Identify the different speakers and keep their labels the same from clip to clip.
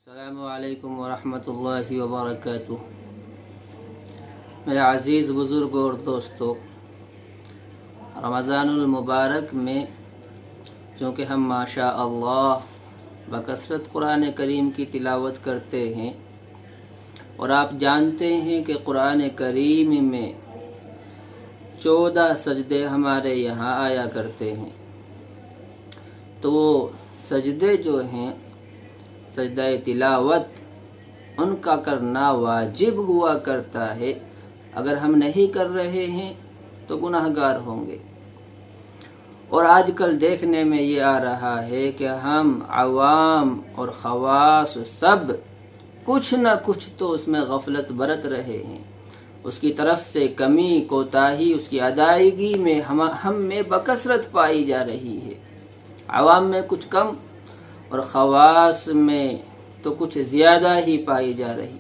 Speaker 1: السلام علیکم ورحمۃ اللہ وبرکاتہ۔ میرے عزیز بزرگ اور دوستو، رمضان المبارک میں چونکہ ہم ماشاء اللہ بکثرت قرآن کریم کی تلاوت کرتے ہیں، اور آپ جانتے ہیں کہ قرآن کریم میں 14 سجدے ہمارے یہاں آیا کرتے ہیں، تو وہ سجدے جو ہیں سجدہ تلاوت ان کا کرنا واجب ہوا کرتا ہے۔ اگر ہم نہیں کر رہے ہیں تو گناہگار ہوں گے۔ اور آج کل دیکھنے میں یہ آ رہا ہے کہ ہم عوام اور خواص سب کچھ نہ کچھ تو اس میں غفلت برت رہے ہیں، اس کی طرف سے کمی کوتاہی اس کی ادائیگی میں ہم میں بکثرت پائی جا رہی ہے۔ عوام میں کچھ کم اور خواص میں تو کچھ زیادہ ہی پائی جا رہی۔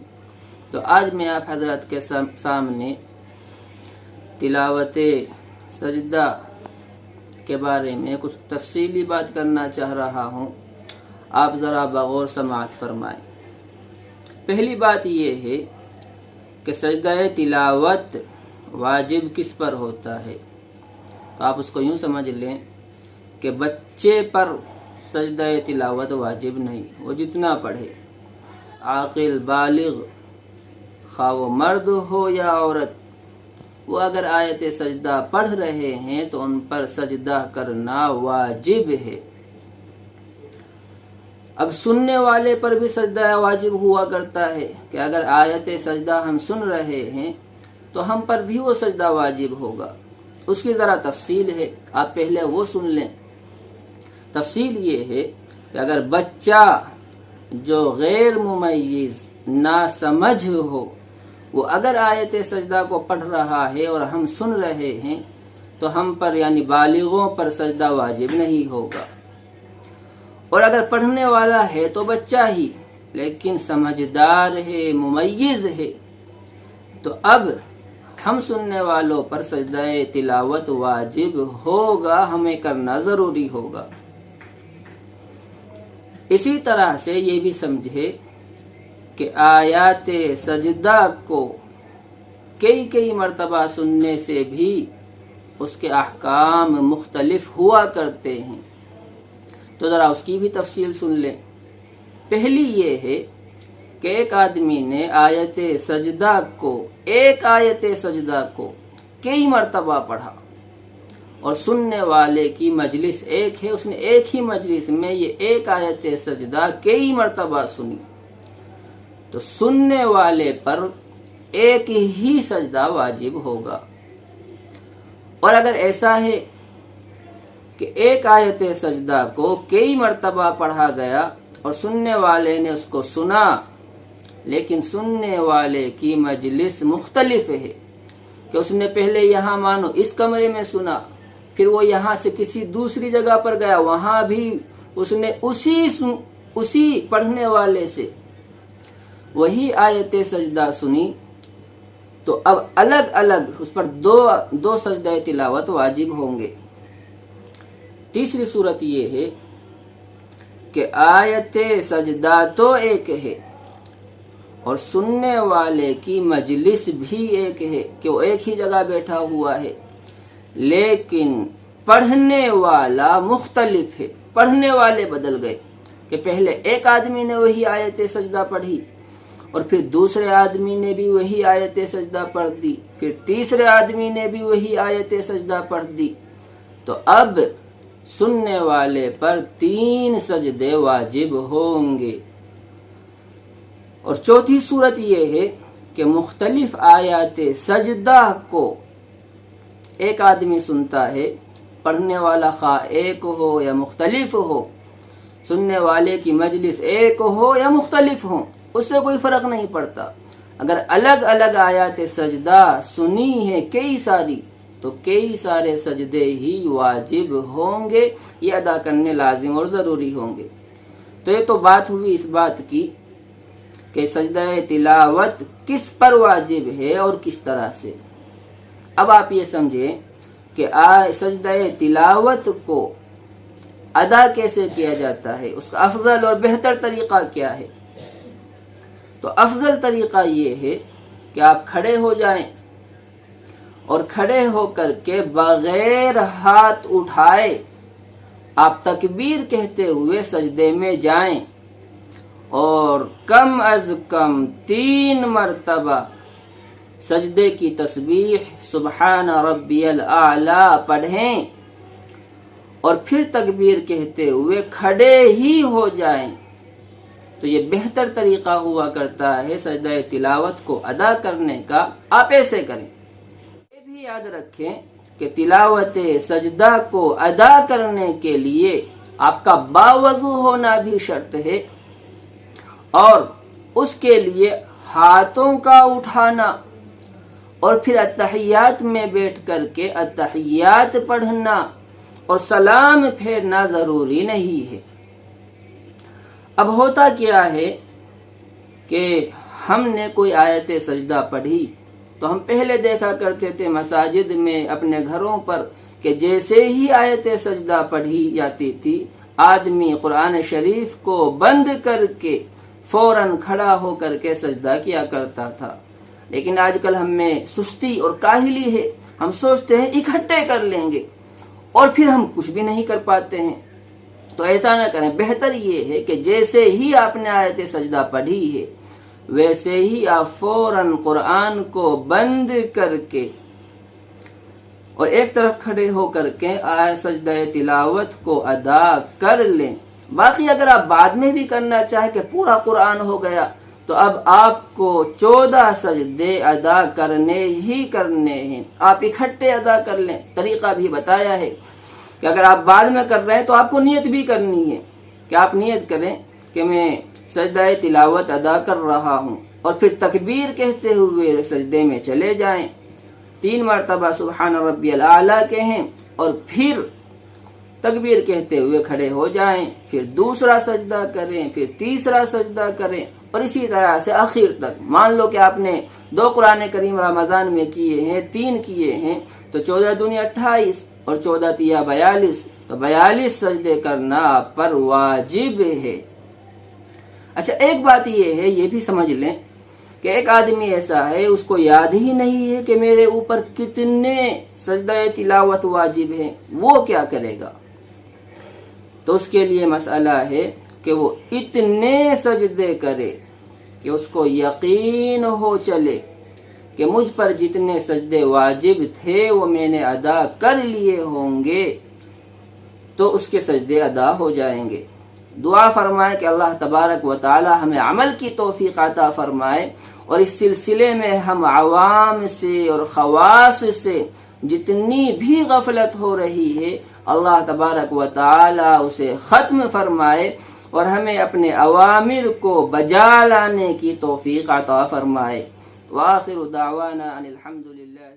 Speaker 1: تو آج میں آپ حضرات کے سامنے تلاوت سجدہ کے بارے میں کچھ تفصیلی بات کرنا چاہ رہا ہوں، آپ ذرا بغور سماعت فرمائیں۔ پہلی بات یہ ہے کہ سجدہ تلاوت واجب کس پر ہوتا ہے؟ تو آپ اس کو یوں سمجھ لیں کہ بچے پر سجدہ تلاوت واجب نہیں، وہ جتنا پڑھے، عاقل بالغ خواہ وہ مرد ہو یا عورت، وہ اگر آیت سجدہ پڑھ رہے ہیں تو ان پر سجدہ کرنا واجب ہے۔ اب سننے والے پر بھی سجدہ واجب ہوا کرتا ہے کہ اگر آیت سجدہ ہم سن رہے ہیں تو ہم پر بھی وہ سجدہ واجب ہوگا۔ اس کی ذرا تفصیل ہے، آپ پہلے وہ سن لیں۔ تفصیل یہ ہے کہ اگر بچہ جو غیر ممیز ناسمجھ ہو، وہ اگر آیت سجدہ کو پڑھ رہا ہے اور ہم سن رہے ہیں تو ہم پر یعنی بالغوں پر سجدہ واجب نہیں ہوگا۔ اور اگر پڑھنے والا ہے تو بچہ ہی لیکن سمجھدار ہے، ممیز ہے، تو اب ہم سننے والوں پر سجدہ تلاوت واجب ہوگا، ہمیں کرنا ضروری ہوگا۔ اسی طرح سے یہ بھی سمجھے کہ آیات سجدہ کو کئی مرتبہ سننے سے بھی اس کے احکام مختلف ہوا کرتے ہیں، تو ذرا اس کی بھی تفصیل سن لیں۔ پہلی یہ ہے کہ ایک آدمی نے آیت سجدہ کو کئی مرتبہ پڑھا اور سننے والے کی مجلس ایک ہے، اس نے ایک ہی مجلس میں یہ ایک آیت سجدہ کئی مرتبہ سنی، تو سننے والے پر ایک ہی سجدہ واجب ہوگا۔ اور اگر ایسا ہے کہ ایک آیت سجدہ کو کئی مرتبہ پڑھا گیا اور سننے والے نے اس کو سنا، لیکن سننے والے کی مجلس مختلف ہے کہ اس نے پہلے یہاں مانو اس کمرے میں سنا، پھر وہ یہاں سے کسی دوسری جگہ پر گیا، وہاں بھی اس نے اسی پڑھنے والے سے وہی آیت سجدہ سنی، تو اب الگ الگ اس پر دو سجدہ تلاوت واجب ہوں گے۔ تیسری صورت یہ ہے کہ آیت سجدہ تو ایک ہے اور سننے والے کی مجلس بھی ایک ہے کہ وہ ایک ہی جگہ بیٹھا ہوا ہے، لیکن پڑھنے والا مختلف ہے، پڑھنے والے بدل گئے کہ پہلے ایک آدمی نے وہی آیت سجدہ پڑھی اور پھر دوسرے آدمی نے بھی وہی آیت سجدہ پڑھ دی، پھر تیسرے آدمی نے بھی وہی آیت سجدہ پڑھ دی، تو اب سننے والے پر 3 سجدے واجب ہوں گے۔ اور چوتھی صورت یہ ہے کہ مختلف آیات سجدہ کو ایک آدمی سنتا ہے، پڑھنے والا خواہ ایک ہو یا مختلف ہو، سننے والے کی مجلس ایک ہو یا مختلف ہو، اس سے کوئی فرق نہیں پڑتا۔ اگر الگ الگ آیات سجدہ سنی ہے کئی ساری، تو کئی سارے سجدے ہی واجب ہوں گے، یہ ادا کرنے لازم اور ضروری ہوں گے۔ تو یہ تو بات ہوئی اس بات کی کہ سجدہ تلاوت کس پر واجب ہے اور کس طرح سے۔ اب آپ یہ سمجھیں کہ سجدہ تلاوت کو ادا کیسے کیا جاتا ہے، اس کا افضل اور بہتر طریقہ کیا ہے۔ تو افضل طریقہ یہ ہے کہ آپ کھڑے ہو جائیں اور کھڑے ہو کر کے بغیر ہاتھ اٹھائے آپ تکبیر کہتے ہوئے سجدے میں جائیں اور کم از کم 3 مرتبہ سجدے کی تسبیح سبحان ربی الاعلی پڑھیں اور پھر تکبیر کہتے ہوئے کھڑے ہی ہو جائیں. تو یہ بہتر طریقہ ہوا کرتا ہے سجدہ تلاوت کو ادا کرنے کا. آپ ایسے کریں. یہ بھی یاد رکھیں کہ تلاوت سجدہ کو ادا کرنے کے لیے آپ کا باوضو ہونا بھی شرط ہے اور اس کے لیے ہاتھوں کا اٹھانا اور پھر اتحیات میں بیٹھ کر کے اتحیات پڑھنا اور سلام پھیرنا ضروری نہیں ہے. اب ہوتا کیا ہے کہ ہم نے کوئی آیت سجدہ پڑھی تو ہم پہلے دیکھا کرتے تھے مساجد میں اپنے گھروں پر کہ جیسے ہی آیت سجدہ پڑھی جاتی تھی آدمی قرآن شریف کو بند کر کے فوراً کھڑا ہو کر کے سجدہ کیا کرتا تھا. لیکن آج کل ہم میں سستی اور کاہلی ہے. ہم سوچتے ہیں اکٹھے کر لیں گے اور پھر ہم کچھ بھی نہیں کر پاتے ہیں. تو ایسا نہ کریں. بہتر یہ ہے کہ جیسے ہی آپ نے آیت سجدہ پڑھی ہے ویسے ہی آپ فوراً قرآن کو بند کر کے اور ایک طرف کھڑے ہو کر کے آیت سجدہ تلاوت کو ادا کر لیں. باقی اگر آپ بعد میں بھی کرنا چاہیں کہ پورا قرآن ہو گیا تو اب آپ کو 14 سجدے ادا کرنے ہی کرنے ہیں. آپ اکٹھے ادا کر لیں. طریقہ بھی بتایا ہے کہ اگر آپ بعد میں کر رہے ہیں تو آپ کو نیت بھی کرنی ہے کہ آپ نیت کریں کہ میں سجدہ تلاوت ادا کر رہا ہوں اور پھر تکبیر کہتے ہوئے سجدے میں چلے جائیں. 3 مرتبہ سبحان ربی الاعلی کہیں اور پھر تکبیر کہتے ہوئے کھڑے ہو جائیں. پھر دوسرا سجدہ کریں, پھر تیسرا سجدہ کریں اور اسی طرح سے آخر تک. مان لو کہ آپ نے 2 قرآن کریم رمضان میں کیے ہیں, 3 کیے ہیں تو 14 دونی 28 اور 14 تیا 42. تو 42 سجدے کرنا آپ پر واجب ہے. اچھا ایک بات یہ ہے, یہ بھی سمجھ لیں کہ ایک آدمی ایسا ہے اس کو یاد ہی نہیں ہے کہ میرے اوپر کتنے سجدہ تلاوت واجب ہیں. وہ کیا کرے گا؟ تو اس کے لیے مسئلہ ہے کہ وہ اتنے سجدے کرے کہ اس کو یقین ہو چلے کہ مجھ پر جتنے سجدے واجب تھے وہ میں نے ادا کر لیے ہوں گے تو اس کے سجدے ادا ہو جائیں گے. دعا فرمائے کہ اللہ تبارک و تعالی ہمیں عمل کی توفیق عطا فرمائے اور اس سلسلے میں ہم عوام سے اور خواص سے جتنی بھی غفلت ہو رہی ہے اللہ تبارک و تعالی اسے ختم فرمائے اور ہمیں اپنے اوامر کو بجا لانے کی توفیق عطا فرمائے. وآخر دعوانا ان الحمد للہ.